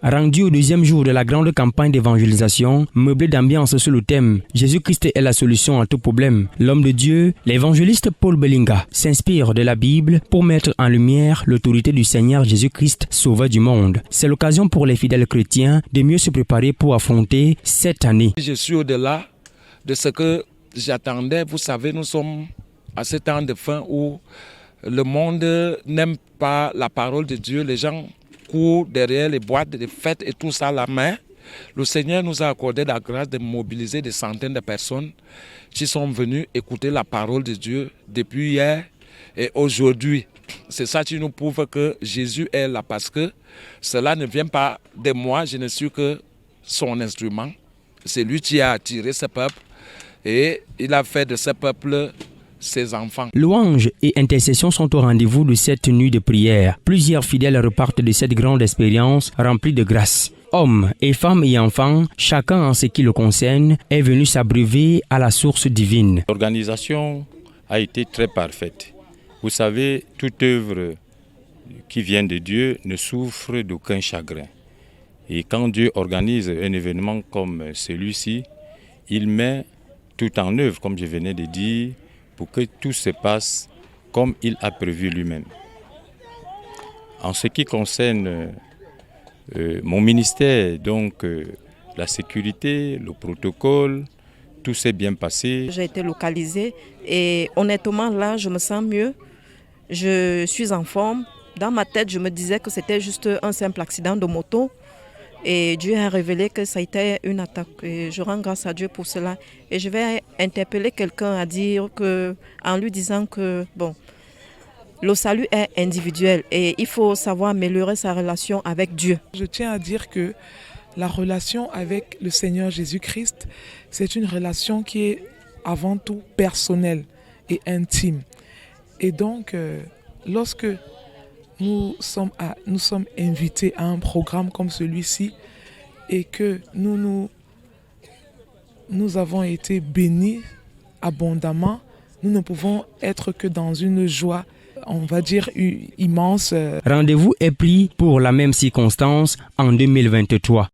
Rendu au deuxième jour de la grande campagne d'évangélisation, meublée d'ambiance sur le thème « Jésus-Christ est la solution à tout problème », l'homme de Dieu, l'évangéliste Paul Bellinga, s'inspire de la Bible pour mettre en lumière l'autorité du Seigneur Jésus-Christ, sauveur du monde. C'est l'occasion pour les fidèles chrétiens de mieux se préparer pour affronter cette année. Je suis au-delà de ce que j'attendais. Vous savez, nous sommes à ce temps de fin où le monde n'aime pas la parole de Dieu. Les gens courent derrière les boîtes de fêtes et tout ça à la main. Le Seigneur nous a accordé la grâce de mobiliser des centaines de personnes qui sont venues écouter la parole de Dieu depuis hier et aujourd'hui. C'est ça qui nous prouve que Jésus est là, parce que cela ne vient pas de moi, je ne suis que son instrument. C'est lui qui a attiré ce peuple et il a fait de ce peuple ses enfants. Louanges et intercessions sont au rendez-vous de cette nuit de prière. Plusieurs fidèles repartent de cette grande expérience remplie de grâce. Hommes et femmes et enfants, chacun en ce qui le concerne, est venu s'abreuver à la source divine. L'organisation a été très parfaite. Vous savez, toute œuvre qui vient de Dieu ne souffre d'aucun chagrin. Et quand Dieu organise un événement comme celui-ci, il met tout en œuvre, comme je venais de dire, pour que tout se passe comme il a prévu lui-même. En ce qui concerne mon ministère, donc la sécurité, le protocole, tout s'est bien passé. J'ai été localisée et honnêtement là, je me sens mieux. Je suis en forme. Dans ma tête, je me disais que c'était juste un simple accident de moto. Et Dieu a révélé que ça a été une attaque. Et je rends grâce à Dieu pour cela. Et je vais interpeller quelqu'un à dire que, en lui disant que bon, le salut est individuel et il faut savoir améliorer sa relation avec Dieu. Je tiens à dire que la relation avec le Seigneur Jésus-Christ, c'est une relation qui est avant tout personnelle et intime. Et donc, lorsque nous sommes invités à un programme comme celui-ci et que nous avons été bénis abondamment, nous ne pouvons être que dans une joie, on va dire, immense. Rendez-vous est pris pour la même circonstance en 2023.